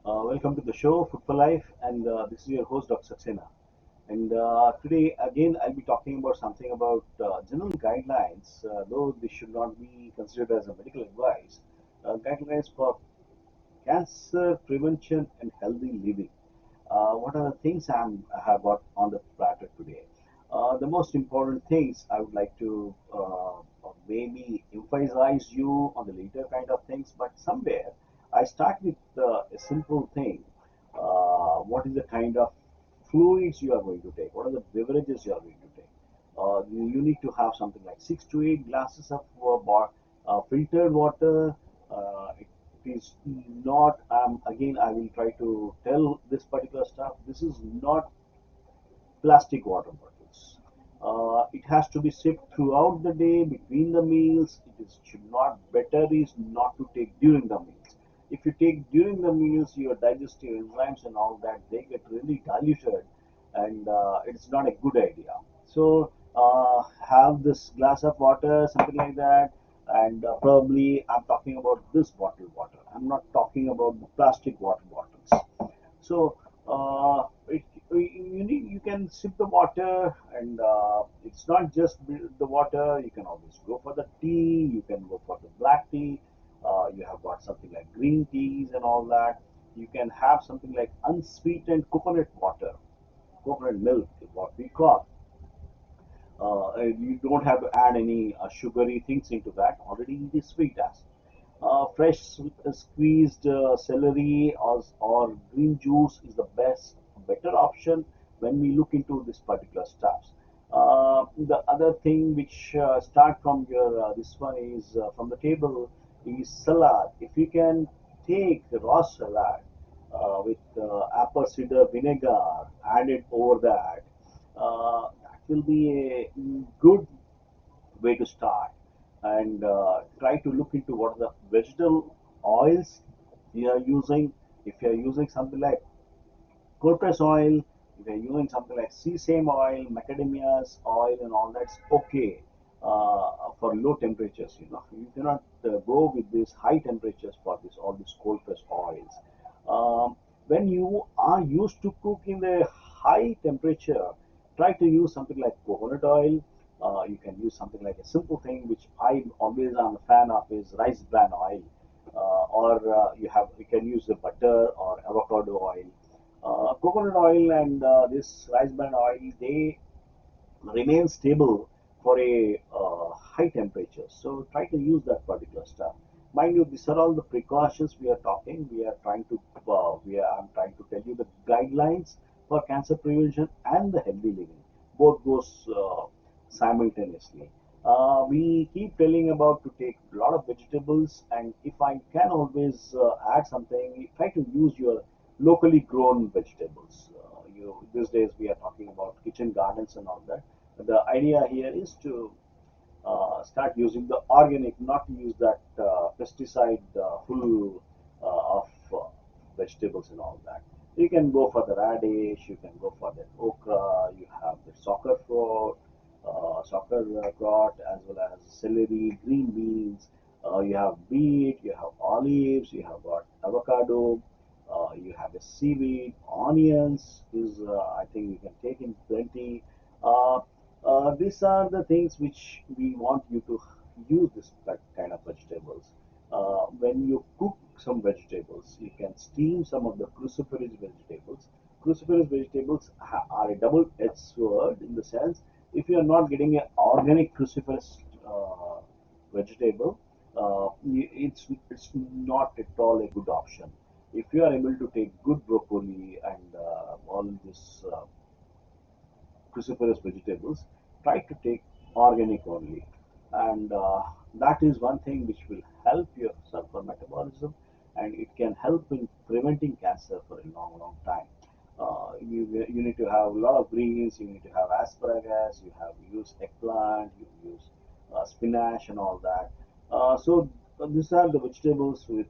Welcome to the show, Food for Life, and this is your host, Dr. Saxena. And today, again, I'll be talking about something about general guidelines, though this should not be considered as a medical advice. Guidelines for cancer prevention and healthy living. What are the things I have got on the platter today? The most important things I would like to maybe emphasize you on the later kind of things, but somewhere I start with a simple thing. What is the kind of fluids you are going to take? What are the beverages you are going to take? You need to have something like 6 to 8 glasses of filtered water. It is not, again, I will try to tell this particular stuff. This is not plastic water bottles. It has to be sipped throughout the day between the meals. It is should not better is not to take during the meals. If you take during the meals, your digestive enzymes and all that they get really diluted, and it's not a good idea. So have this glass of water, something like that, and probably I'm talking about this bottled water. I'm not talking about the plastic water bottles. So you can sip the water, and it's not just the water. You can always go for the tea. You can go for the black tea. You have got something like green teas and all that. You can have something like unsweetened coconut water, coconut milk is what we call. You don't have to add any sugary things into that. Already it is sweet as. Fresh squeezed celery or green juice is the better option when we look into this particular stuffs. The other thing which start from your this one is from the table is salad. If you can take raw salad with apple cider vinegar added over that, that will be a good way to start, and try to look into what are the vegetable oils you are using. If you are using something like cold oil, if you are using something like sesame oil, macadamia's oil, and all that's okay for low temperatures. You cannot go with these high temperatures for this all these cold pressed oils. When you are used to cook in the high temperature, try to use something like coconut oil. You can use something like a simple thing which I always am a fan of is rice bran oil, or you can use the butter or avocado oil. Coconut oil and this rice bran oil they remain stable for a high temperature. So try to use that particular stuff. Mind you, these are all the precautions we are talking. We are trying to I'm trying to tell you the guidelines for cancer prevention and the healthy living. Both goes simultaneously. We keep telling about to take a lot of vegetables, and if I can always add something, try to use your locally grown vegetables. These days we are talking about kitchen gardens and all that. The idea here is to start using the organic, not to use that pesticide full of vegetables and all that. You can go for the radish, you can go for the okra, you have the sauerkraut, as well as celery, green beans. You have beet, you have olives, you have got avocado, you have a seaweed, onions. Is I think you can take in plenty. Uh, these are the things which we want you to use this kind of vegetables. When you cook some vegetables, you can steam some of the cruciferous vegetables. Cruciferous vegetables are a double-edged sword in the sense if you are not getting an organic cruciferous vegetable, it's not at all a good option. If you are able to take good broccoli and all this cruciferous vegetables, try to take organic only, and that is one thing which will help your sulfur metabolism, and it can help in preventing cancer for a long, long time. You need to have a lot of greens. You need to have asparagus. You have use eggplant. You use spinach and all that. So these are the vegetables with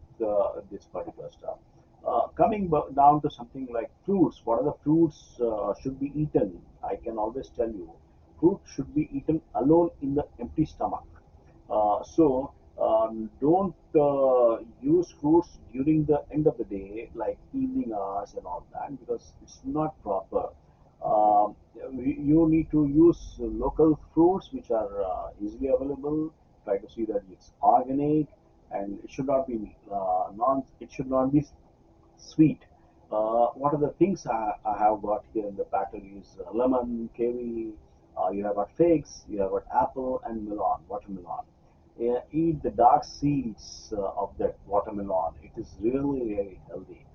this particular stuff. Coming down to something like fruits, what are the fruits should be eaten? I can always tell you, fruit should be eaten alone in the empty stomach. So Don't use fruits during the end of the day, like evening hours and all that, because it's not proper. Um, you need to use local fruits which are easily available. Try to see that it's organic, and it should not be non. It should not be sweet. What are the things I have got here in the pattern is lemon, kiwi, you have got figs, you have got apple and melon, watermelon. Yeah, eat the dark seeds of that watermelon. It is really, really healthy.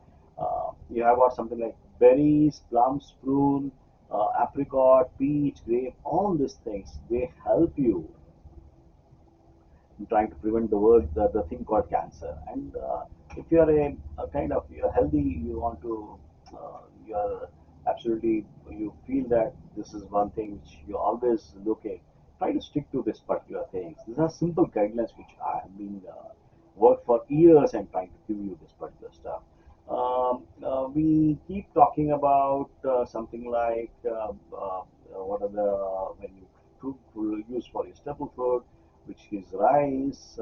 You have got something like berries, plums, prune, apricot, peach, grape, all these things. They help you trying to prevent the thing called cancer. And if you are a kind of you're healthy, you want to you're absolutely you feel that this is one thing which you always look at. Try to stick to this particular things. These are simple guidelines which I have been worked for years and trying to give you this particular stuff. We keep talking about something like what are the when you use for your staple food, which is rice.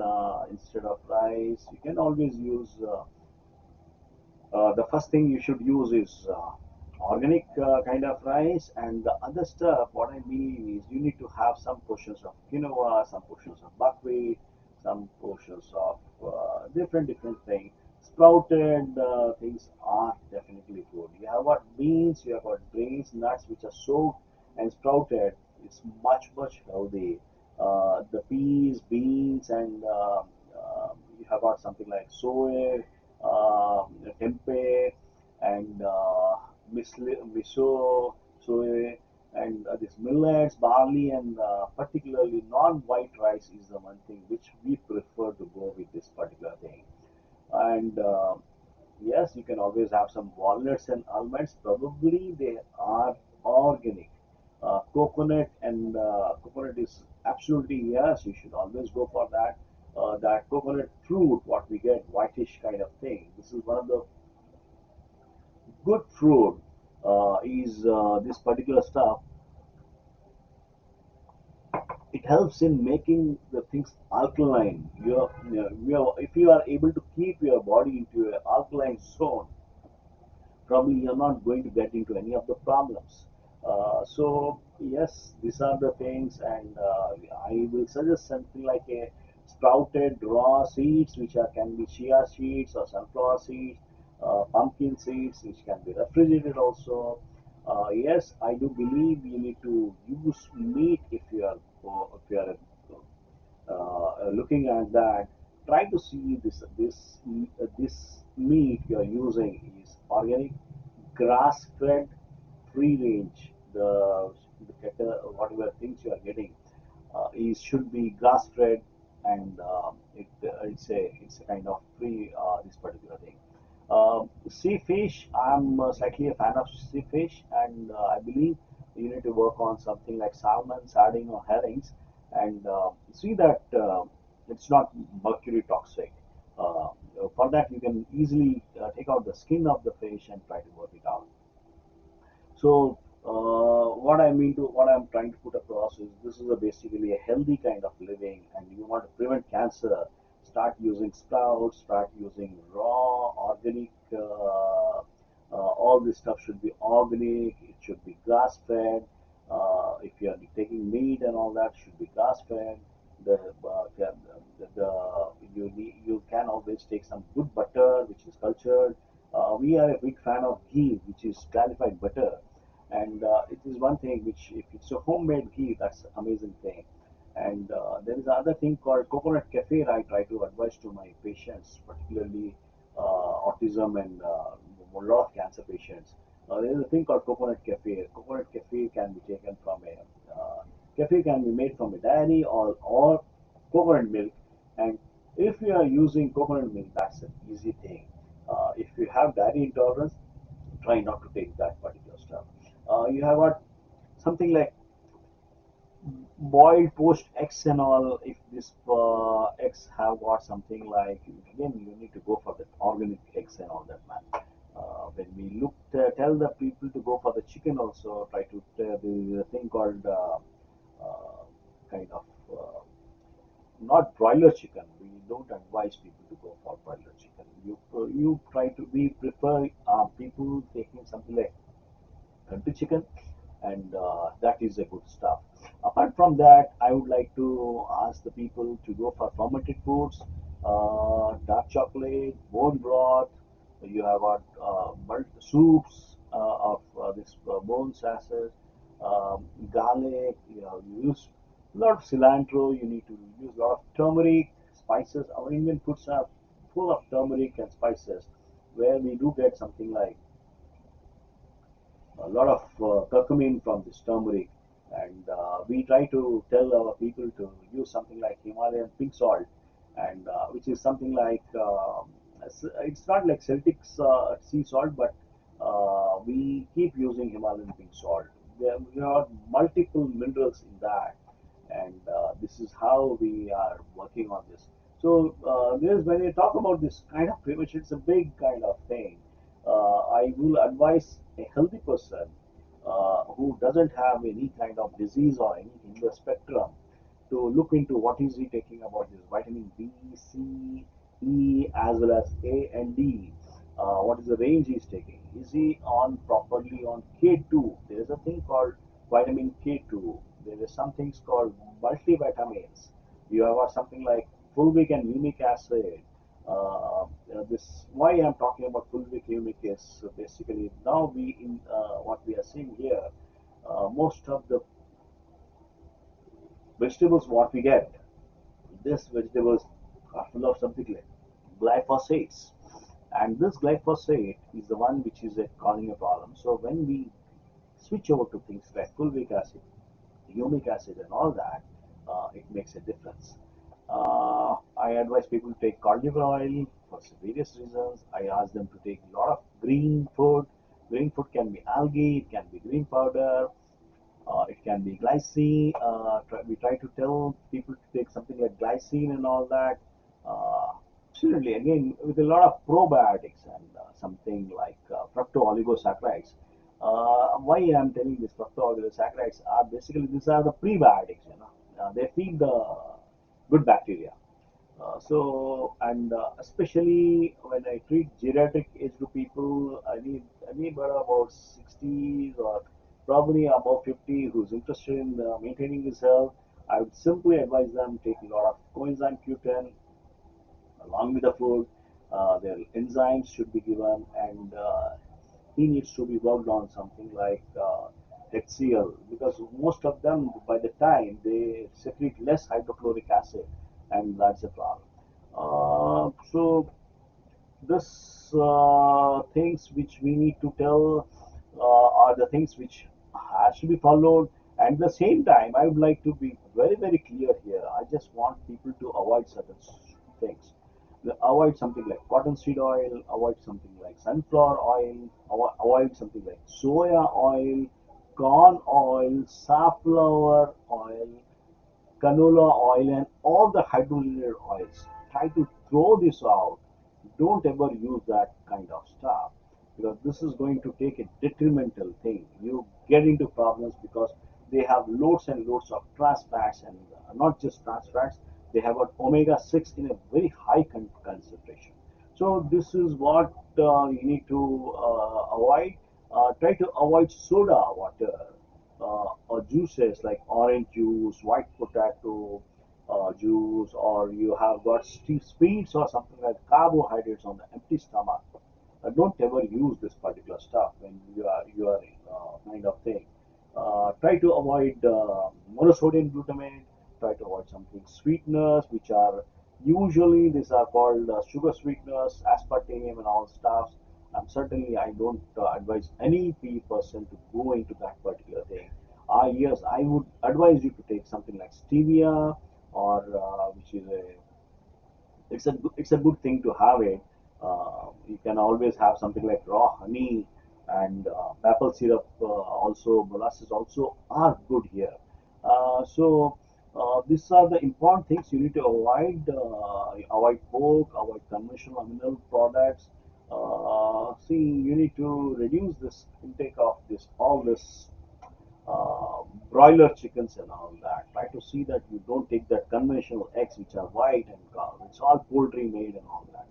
Instead of rice, you can always use the first thing you should use is organic kind of rice, and the other stuff. What I mean is you need to have some portions of quinoa, some portions of buckwheat, some portions of different things. Sprouted things are definitely good. You have got beans, you have got grains, nuts which are soaked and sprouted. It's much healthy. The peas, beans, and you have got something like soy, tempeh, and miso, soy, and this millets, barley, and particularly non-white rice is the one thing which we prefer to go with this particular thing. And yes, you can always have some walnuts and almonds. Probably they are organic. Coconut and coconut is absolutely yes. You should always go for that. That coconut fruit, what we get, whitish kind of thing. This is one of the good fruit. Is this particular stuff? It helps in making the things alkaline. If you are able to keep your body into an alkaline zone, probably you're not going to get into any of the problems. So yes, these are the things, and I will suggest something like a sprouted raw seeds, which are can be chia seeds or sunflower seeds, pumpkin seeds, which can be refrigerated also. Yes, I do believe you need to use meat if you are looking at that. Try to see this meat you are using is organic, grass fed, free range. The cattle, whatever things you are getting is should be grass fed, and it's a kind of free this particular thing. Sea fish, I'm slightly a fan of sea fish, and I believe you need to work on something like salmon, sardine, or herrings, and see that it's not mercury toxic. For that, you can easily take out the skin of the fish and try to work it out. So what I'm trying to put across is this is basically a healthy kind of living, and you want to prevent cancer. Start using sprouts. Start using raw, organic. All this stuff should be organic. It should be grass fed. If you are taking meat and all that, should be grass fed. The, you can always take some good butter which is cultured. We are a big fan of ghee, which is clarified butter, and it is one thing which, if it's a homemade ghee, that's an amazing thing. And there is another thing called coconut kefir. I try to advise to my patients, particularly autism and a lot of cancer patients. There is a thing called coconut kefir. Coconut kefir can be taken from a kefir can be made from a dairy or coconut milk. And if you are using coconut milk, that's an easy thing. If you have dairy intolerance, try not to take that particular stuff. You have got something like boiled poached eggs and all. If this eggs have got something like, again, you need to go for the organic eggs and all that, man. When we tell the people to go for the chicken also, try to the thing called uh, kind of not broiler chicken. We don't advise people to go for broiler chicken. You try to we prefer people taking something like country chicken, and that is a good stuff. Apart from that, I would like to ask the people to go for fermented foods, dark chocolate, bone broth. You have soups of this bone sauces, garlic. You use a lot of cilantro. You need to use a lot of turmeric spices. Our Indian foods are full of turmeric and spices, where we do get something like a lot of curcumin from this turmeric, and we try to tell our people to use something like Himalayan pink salt, and which is something like it's not like Celtic's sea salt, but we keep using Himalayan pink salt. There are multiple minerals in that, and this is how we are working on this. So this, when you talk about this kind of prevention, it's a big kind of thing. I will advise a healthy person who doesn't have any kind of disease or anything in the spectrum to look into what is he taking about this vitamin B, C, E, as well as A and D. What is the range he's taking? Is he on properly on K2? There is a thing called vitamin K2. There is some things called multivitamins. You have something like fulvic and humic acid. This why I'm talking about fulvic humic is basically now we in what we are seeing here. Most of the vegetables what we get, these vegetables are full of something like glyphosates, and this glyphosate is the one which is causing a problem. So when we switch over to things like fulvic acid, humic acid, and all that, it makes a difference. I advise people to take cauliflower oil for various reasons. I ask them to take a lot of green food. Green food can be algae, it can be green powder, it can be glycine. We try to tell people to take something like glycine and all that. Absolutely, again, with a lot of probiotics and something like fructooligosaccharides. Why I'm telling this fructooligosaccharides are basically these are the prebiotics. They feed the good bacteria. And especially when I treat geriatric age group people, I need about 60s or probably above 50 who's interested in maintaining his health. I would simply advise them take a lot of coenzyme Q10 along with the food. Their enzymes should be given, and he needs to be worked on something like HCl, because most of them by the time they secrete less hydrochloric acid, and that's a problem. So this things which we need to tell are the things which has to be followed. And at the same time, I would like to be very clear here. I just want people to avoid certain things. Avoid something like cottonseed oil, avoid something like sunflower oil, avoid something like soya oil, corn oil, safflower oil, canola oil, and all the hydrogenated oils. Try to throw this out. Don't ever use that kind of stuff, because this is going to take a detrimental thing. You get into problems because they have loads and loads of trans fats, and not just trans fats, they have got omega 6 in a very high concentration. So this is what you need to avoid. Try to avoid soda water or juices like orange juice, white potato juice, or you have got sweets or something like carbohydrates on the empty stomach. Don't ever use this particular stuff when you are kind of thing. Try to avoid monosodium glutamate. Try to avoid something sweeteners, which are usually these are called sugar sweeteners, aspartame, and all stuff. Certainly, I don't advise any person to go into that particular thing. Yes, I would advise you to take something like stevia, or which is a it's a good thing to have it. You can always have something like raw honey, and maple syrup, also molasses also are good here. These are the important things you need to avoid. Avoid pork, avoid conventional animal products. See, you need to reduce this intake of this all this broiler chickens and all that. Try to see that you don't take that conventional eggs which are white and it's all poultry made and all that.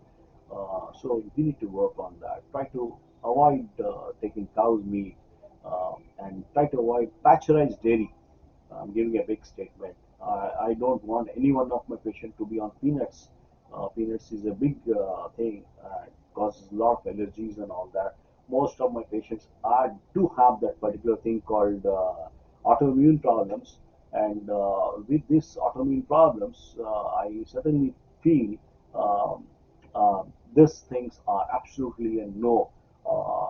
So we need to work on that. Try to avoid taking cow's meat and try to avoid pasteurized dairy. I'm giving a big statement. I don't want any one of my patients to be on peanuts. Peanuts is a big thing, causes a lot of allergies and all that. Most of my patients are do have that particular thing called autoimmune problems, and with these autoimmune problems, I certainly feel um, these things are absolutely a no.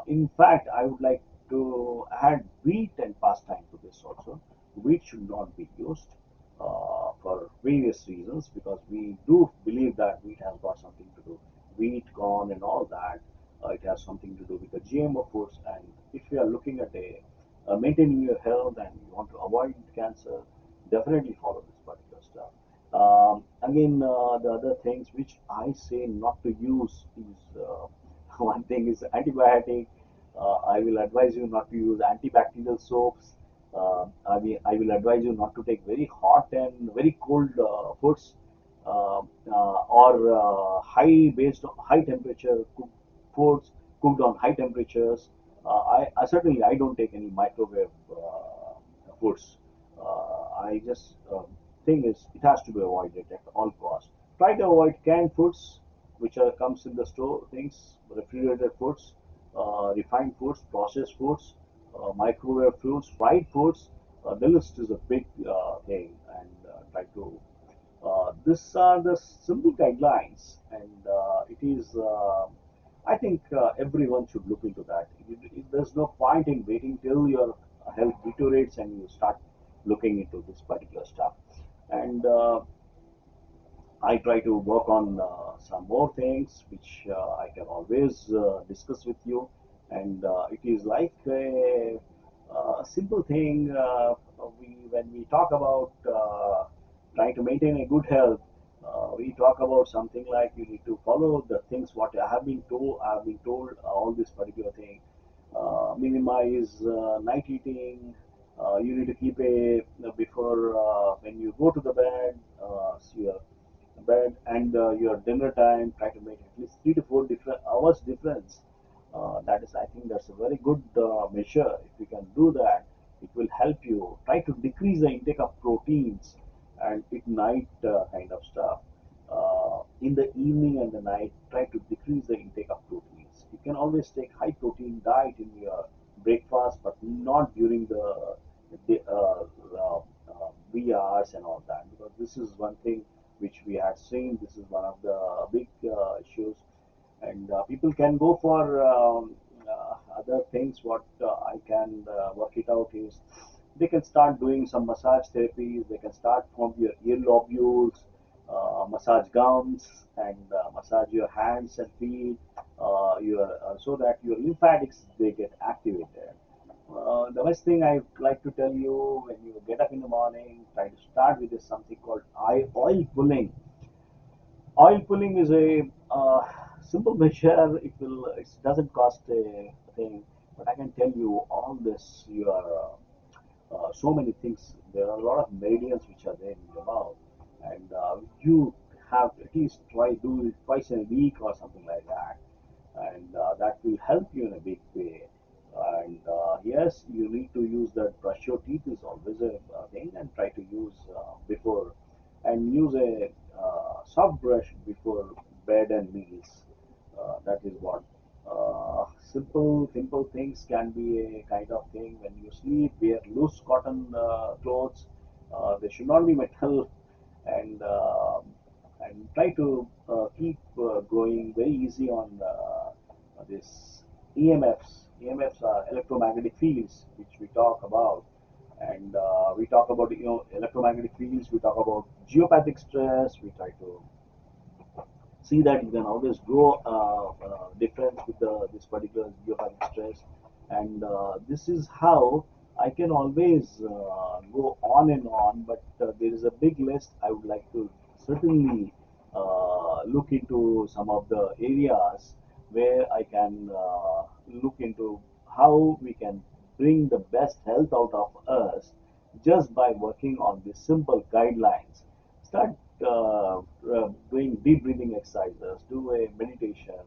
In fact, I would like to add wheat and pastime to this also. Wheat should not be used for various reasons because we do believe that wheat has got something to do. Wheat, corn, and all that, it has something to do with the GMO foods. And if you are looking at maintaining your health and you want to avoid cancer, definitely follow this particular stuff. Again, the other things which I say not to use is one thing is antibiotic. I will advise you not to use antibacterial soaps. I will advise you not to take very hot and very cold foods or high temperature foods cooked on high temperatures. I certainly I don't take any microwave foods. I just thing is it has to be avoided at all costs. Try to avoid canned foods, which are comes in the store things, refrigerated foods, refined foods, processed foods, microwave foods, fried foods. The list is a big thing, and try to. These are the simple guidelines, and it is. I think everyone should look into that. There's no point in waiting till your health deteriorates and you start looking into this particular stuff. And I try to work on some more things which I can always discuss with you. And it is like a simple thing. When we talk about trying to maintain a good health, we talk about something like you need to follow the things what I have been told. I have been told all this particular thing. Minimize night eating. You need to keep a before when you go to the bed. So your bed and your dinner time, try to make at least 3 to 4 different hours difference. That is, I think that's a very good measure. If you can do that, it will help you. Try to decrease the intake of proteins and at night kind of stuff. In the evening and the night, try to decrease the intake of proteins. You can always take high protein diet in your breakfast, but not during the wee hours and all that, because this is one thing which we had seen. This is one of the big issues, and people can go for other things. What I can work it out is they can start doing some massage therapies. They can start from your ear lobules, massage gums, and massage your hands and feet, your so that your lymphatics they get activated. The best thing I like to tell you, when you get up in the morning, try to start with something called oil pulling. Oil pulling is a simple measure. It doesn't cost a thing, but I can tell you all this. You are so many things. There are a lot of meridians which are there in your mouth, and you have at least try do it twice in a week or something like that, and that will help you in a big way. And yes, you need to use that. Brush your teeth is always a thing, and try to use before, and use a soft brush before bed and meals. That is what. Simple things can be a kind of thing. When you sleep, wear loose cotton clothes. They should not be metal, and try to keep going very easy on this EMFs. EMFs are electromagnetic fields, which we talk about, and we talk about electromagnetic fields. We talk about geopathic stress. We try to see that you can always grow difference with this particular geopathic stress, and this is how I can always go on and on, but there is a big list. I would like to certainly look into some of the areas where I can look into how we can bring the best health out of us just by working on these simple guidelines. Start doing deep breathing exercises, do a meditation.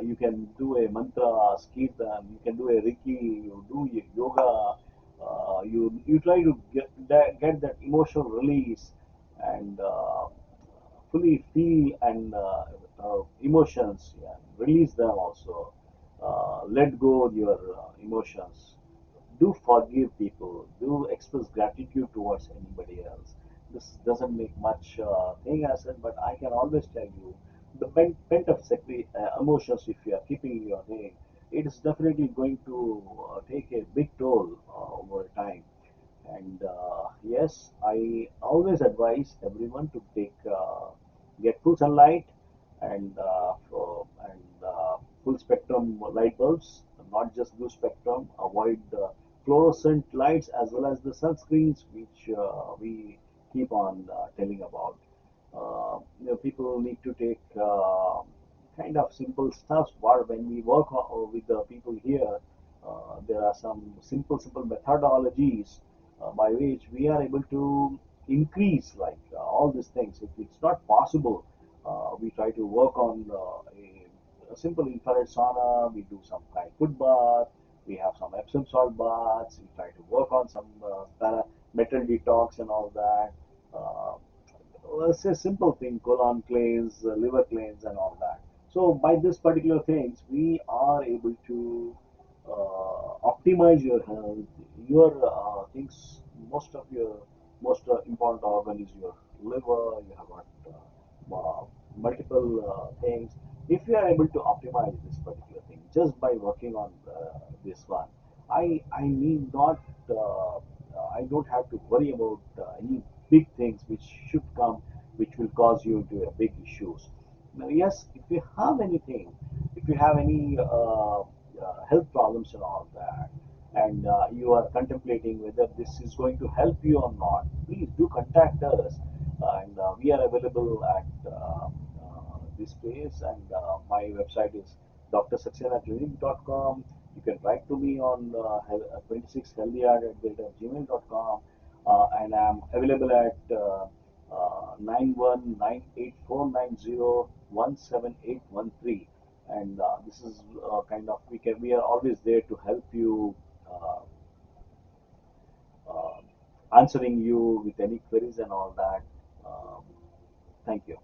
You can do a mantra, kirtan, you can do a Reiki, you do yoga. You try to get that emotional release and fully feel and emotions, yeah, release them also. Let go of your emotions. Do forgive people. Do express gratitude towards anybody else. This doesn't make much thing as it, but I can always tell you the pent up emotions, if you are keeping in your head, it is definitely going to take a big toll over time. And yes, I always advise everyone to get full sunlight and full spectrum light bulbs, not just blue spectrum. Avoid fluorescent lights as well as the sunscreens, which we keep on telling about. People need to take kind of simple stuff. But when we work with the people here, there are some simple methodologies by which we are able to increase all these things. If it's not possible, we try to work on a simple infrared sauna. We do some kind foot bath. We have some Epsom salt baths. We try to work on some metal detox and all that. It's a simple thing, colon cleanse, liver cleanse, and all that. So by this particular things, we are able to optimize your health. Your things, most important organ is your liver. You have got multiple things. If you are able to optimize this particular thing just by working on this one, I need not. I don't have to worry about any big things which should come, which will cause you to big issues. Now, yes, if you have anything, if you have any health problems and all that, and you are contemplating whether this is going to help you or not, please do contact us. And we are available at this place, and my website is drsaxena@clinic.com. You can write to me on 26healthyard@gmail.com, and I'm available at 919849017813. And this is kind of we are always there to help you, uh, uh, answering you with any queries and all that. Um, Thank you.